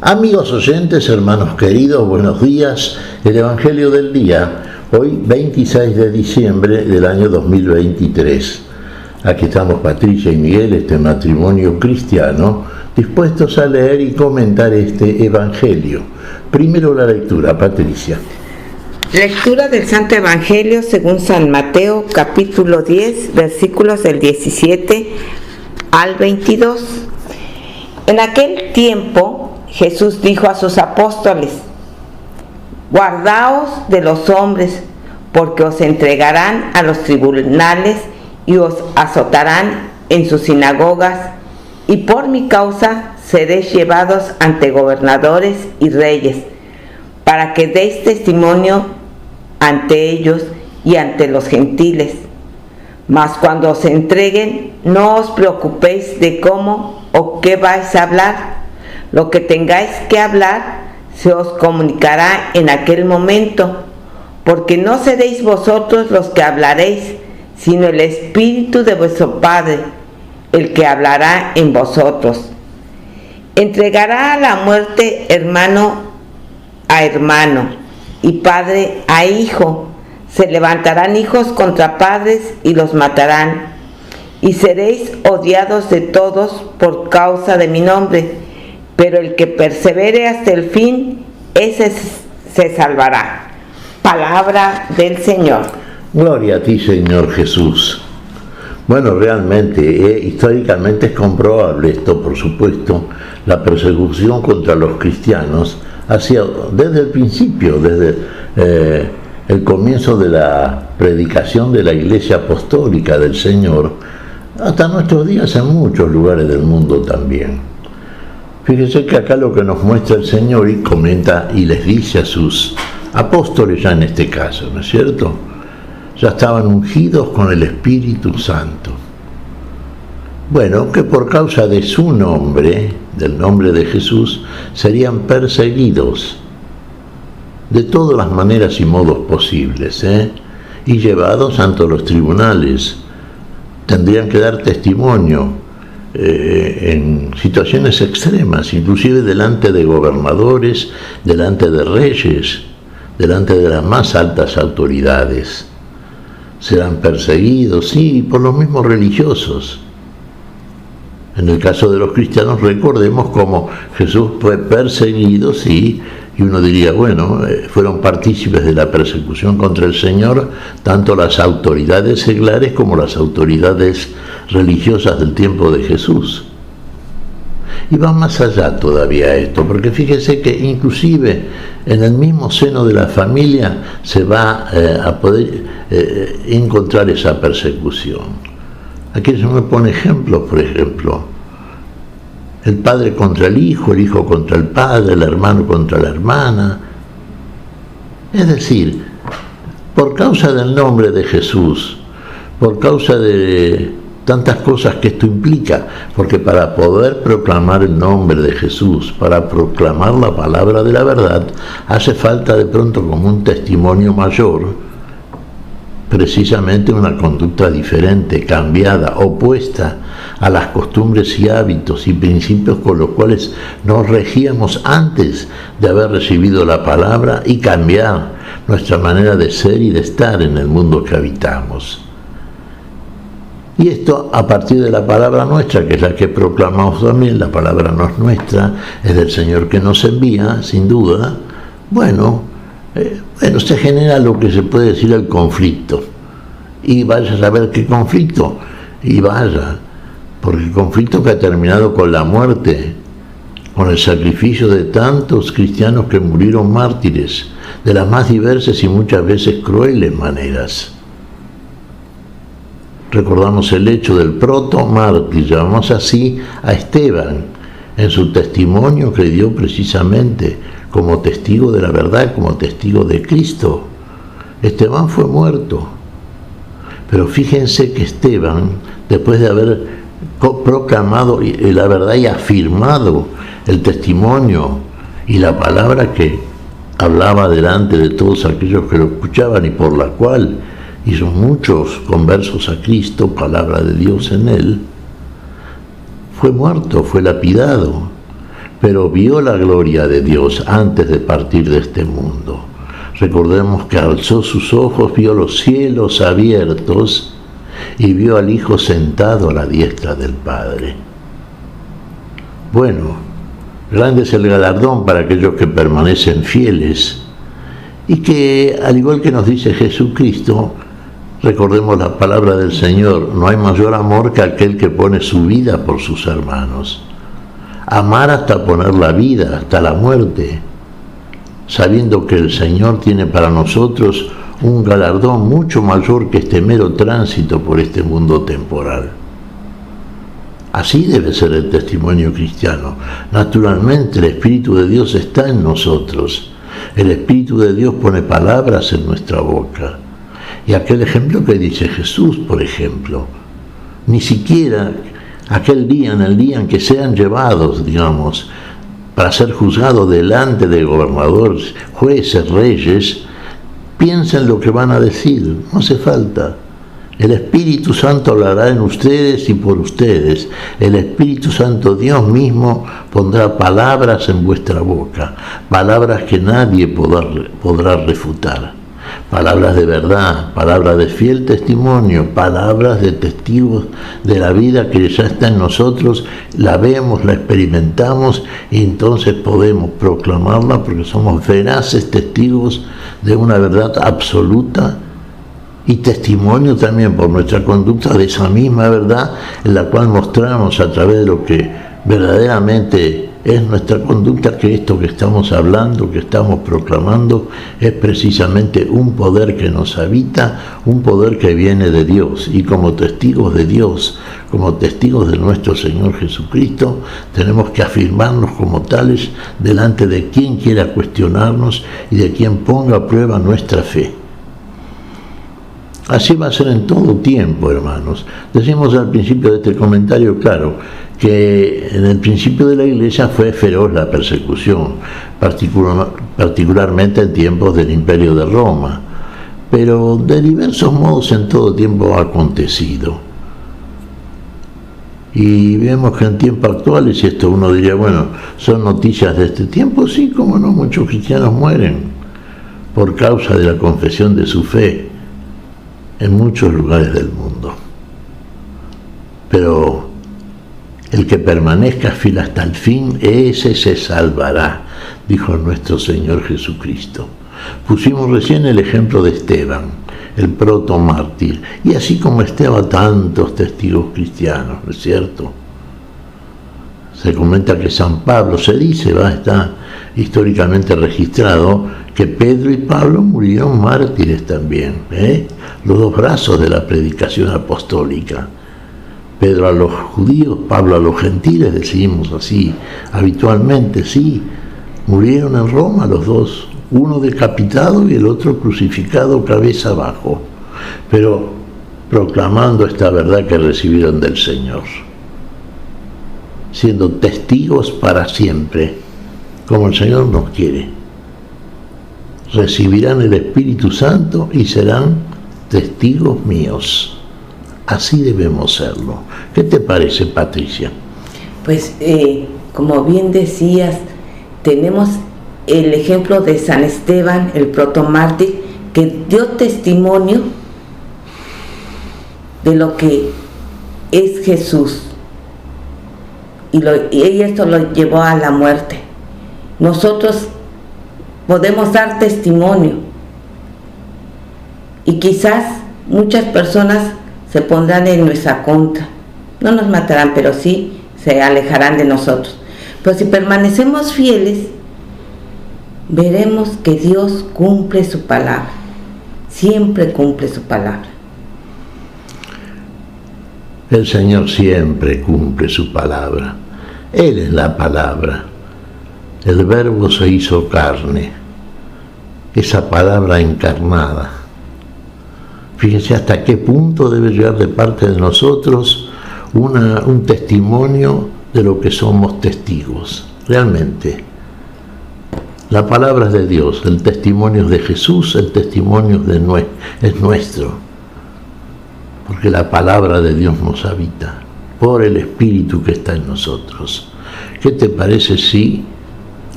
Amigos oyentes, hermanos queridos, buenos días. El Evangelio del día, hoy 26 de diciembre del año 2023. Aquí estamos Patricia y Miguel, este matrimonio cristiano, dispuestos a leer y comentar este Evangelio. Primero la lectura, Patricia. Lectura del Santo Evangelio según San Mateo, capítulo 10, versículos del 17 al 22. En aquel tiempo Jesús dijo a sus apóstoles: guardaos de los hombres, porque os entregarán a los tribunales y os azotarán en sus sinagogas, y por mi causa seréis llevados ante gobernadores y reyes, para que deis testimonio ante ellos y ante los gentiles. Mas cuando os entreguen, no os preocupéis de cómo o qué vais a hablar. Lo que tengáis que hablar se os comunicará en aquel momento, porque no seréis vosotros los que hablaréis, sino el Espíritu de vuestro Padre, el que hablará en vosotros. Entregará a la muerte hermano a hermano, y padre a hijo. Se levantarán hijos contra padres y los matarán, y seréis odiados de todos por causa de mi nombre, pero el que persevere hasta el fin, ese se salvará. Palabra del Señor. Gloria a ti, Señor Jesús. Bueno, realmente, históricamente es comprobable esto, por supuesto, la persecución contra los cristianos desde el principio, desde el comienzo de la predicación de la Iglesia Apostólica del Señor, hasta nuestros días en muchos lugares del mundo también. Fíjese que acá lo que nos muestra el Señor y comenta y les dice a sus apóstoles, ya en este caso, ¿no es cierto? Ya estaban ungidos con el Espíritu Santo. Bueno, que por causa de su nombre, del nombre de Jesús, serían perseguidos de todas las maneras y modos posibles, y llevados ante los tribunales. Tendrían que dar testimonio en situaciones extremas, inclusive delante de gobernadores, delante de reyes, delante de las más altas autoridades. Serán perseguidos, sí, por los mismos religiosos. En el caso de los cristianos, recordemos cómo Jesús fue perseguido, sí, y uno diría, bueno, fueron partícipes de la persecución contra el Señor, tanto las autoridades seglares como las autoridades religiosas del tiempo de Jesús. Y va más allá todavía esto, porque fíjese que inclusive en el mismo seno de la familia se va a poder encontrar esa persecución. Aquí se me pone ejemplos, por ejemplo, el padre contra el hijo contra el padre, el hermano contra la hermana. Es decir, por causa del nombre de Jesús, por causa de tantas cosas que esto implica, porque para poder proclamar el nombre de Jesús, para proclamar la palabra de la verdad, hace falta de pronto como un testimonio mayor, precisamente una conducta diferente, cambiada, opuesta a las costumbres y hábitos y principios con los cuales nos regíamos antes de haber recibido la palabra y cambiar nuestra manera de ser y de estar en el mundo que habitamos. Y esto a partir de la palabra nuestra, que es la que proclamamos también. La palabra no es nuestra, es del Señor que nos envía, sin duda. Bueno, se genera lo que se puede decir el conflicto. Y vaya a saber qué conflicto. Y vaya, porque el conflicto que ha terminado con la muerte, con el sacrificio de tantos cristianos que murieron mártires, de las más diversas y muchas veces crueles maneras. Recordamos el hecho del protomártir, llamamos así a Esteban, en su testimonio que dio precisamente como testigo de la verdad, como testigo de Cristo. Esteban fue muerto, pero fíjense que Esteban, después de haber proclamado la verdad y afirmado el testimonio y la palabra que hablaba delante de todos aquellos que lo escuchaban y por la cual hizo muchos conversos a Cristo, palabra de Dios en él, fue muerto, fue lapidado. pero vio la gloria de Dios antes de partir de este mundo. Recordemos que alzó sus ojos, vio los cielos abiertos y vio al Hijo sentado a la diestra del Padre. Bueno, grande es el galardón para aquellos que permanecen fieles y que, al igual que nos dice Jesucristo, recordemos la palabra del Señor: no hay mayor amor que aquel que pone su vida por sus hermanos. Amar hasta poner la vida, hasta la muerte, sabiendo que el Señor tiene para nosotros un galardón mucho mayor que este mero tránsito por este mundo temporal. Así debe ser el testimonio cristiano. Naturalmente el Espíritu de Dios está en nosotros. El Espíritu de Dios pone palabras en nuestra boca. Y aquel ejemplo que dice Jesús, por ejemplo, ni siquiera aquel día, en el día en que sean llevados, digamos, para ser juzgados delante de gobernadores, jueces, reyes, piensen lo que van a decir, no hace falta. El Espíritu Santo hablará en ustedes y por ustedes. El Espíritu Santo, Dios mismo, pondrá palabras en vuestra boca, palabras que nadie podrá refutar. Palabras de verdad, palabras de fiel testimonio, palabras de testigos de la vida que ya está en nosotros, la vemos, la experimentamos y entonces podemos proclamarla porque somos veraces testigos de una verdad absoluta y testimonio también por nuestra conducta de esa misma verdad en la cual mostramos a través de lo que verdaderamente es nuestra conducta, que esto que estamos hablando, que estamos proclamando, es precisamente un poder que nos habita, un poder que viene de Dios. Y como testigos de Dios, como testigos de nuestro Señor Jesucristo, tenemos que afirmarnos como tales delante de quien quiera cuestionarnos y de quien ponga a prueba nuestra fe. Así va a ser en todo tiempo, hermanos. Decimos al principio de este comentario, claro, que en el principio de la Iglesia fue feroz la persecución, particularmente en tiempos del Imperio de Roma, pero de diversos modos en todo tiempo ha acontecido. Y vemos que en tiempos actuales, y esto uno diría, bueno, son noticias de este tiempo, sí, como no, muchos cristianos mueren por causa de la confesión de su fe en muchos lugares del mundo. Pero el que permanezca fiel hasta el fin, ese se salvará, dijo nuestro Señor Jesucristo. Pusimos recién el ejemplo de Esteban, el protomártir, y así como Esteban, tantos testigos cristianos, ¿no es cierto? Se comenta que San Pablo, se dice, está históricamente registrado, que Pedro y Pablo murieron mártires también, los dos brazos de la predicación apostólica. Pedro a los judíos, Pablo a los gentiles, decimos así habitualmente, sí, murieron en Roma los dos, uno decapitado y el otro crucificado cabeza abajo, pero proclamando esta verdad que recibieron del Señor, siendo testigos para siempre, como el Señor nos quiere. Recibirán el Espíritu Santo y serán testigos míos. Así debemos serlo. ¿Qué te parece, Patricia? Pues, como bien decías, tenemos el ejemplo de San Esteban, el protomártir, que dio testimonio de lo que es Jesús. Y esto lo llevó a la muerte. Nosotros podemos dar testimonio. Y quizás muchas personas se pondrán en nuestra contra. No nos matarán, pero sí se alejarán de nosotros. Pero si permanecemos fieles, veremos que Dios cumple su palabra. Siempre cumple su palabra. El Señor siempre cumple su palabra. Él es la palabra. El Verbo se hizo carne. Esa palabra encarnada. Fíjense hasta qué punto debe llegar de parte de nosotros un testimonio de lo que somos testigos. Realmente, la palabra es de Dios, el testimonio es de Jesús, el testimonio es nuestro, porque la palabra de Dios nos habita por el Espíritu que está en nosotros. ¿Qué te parece si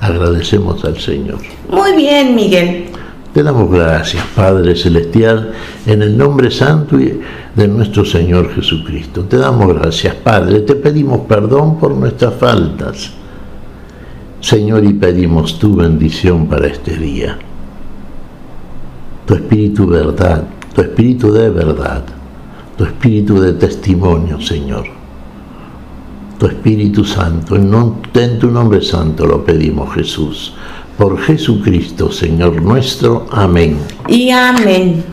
agradecemos al Señor? Muy bien, Miguel. Te damos gracias, Padre Celestial, en el nombre santo de nuestro Señor Jesucristo. Te damos gracias, Padre. Te pedimos perdón por nuestras faltas, Señor, y pedimos tu bendición para este día. Tu espíritu verdad, tu espíritu de verdad, tu espíritu de testimonio, Señor. Tu Espíritu Santo, en tu nombre santo lo pedimos, Jesús. Por Jesucristo, Señor nuestro. Amén. Y amén.